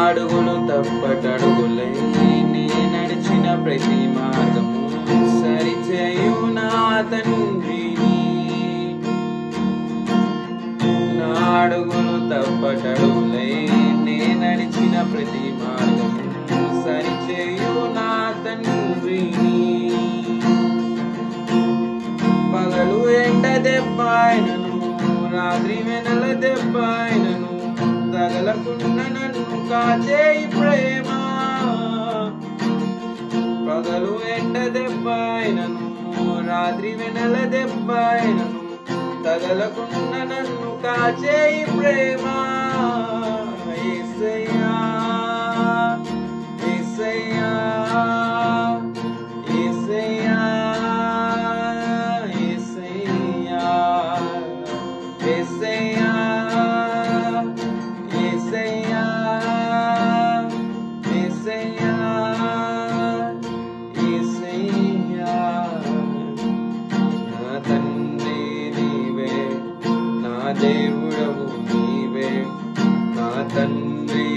అడుగులు తప్పటడుగులై నే నడిచిన ప్రతి మార్గము సరిచేయు నా తండ్రిని. నా అడుగులు తప్పటడుగులై నే నడిచిన ప్రతి మార్గము సరిచేయు నా తండ్రిని. పగలు ఎండ దెబ్బైనను రాత్రి వెనల దెబ్బైనను తగలకుండా నన్ను కాచేయి ప్రేమ. పగలు ఎండ దెబ్బైనను రాత్రి వెనల దెబ్బైనను తగలకుండా నన్ను కాచేయి ప్రేమ. యేసయ్యా యేసయ్యా యేసయ్యా యేసయ్యా యేసయ్యా యేసయ్యా యేసయ్యా యేసయ్యా. నా తండ్రి నీవే, నా దేవుడవు నీవే, నా తండ్రి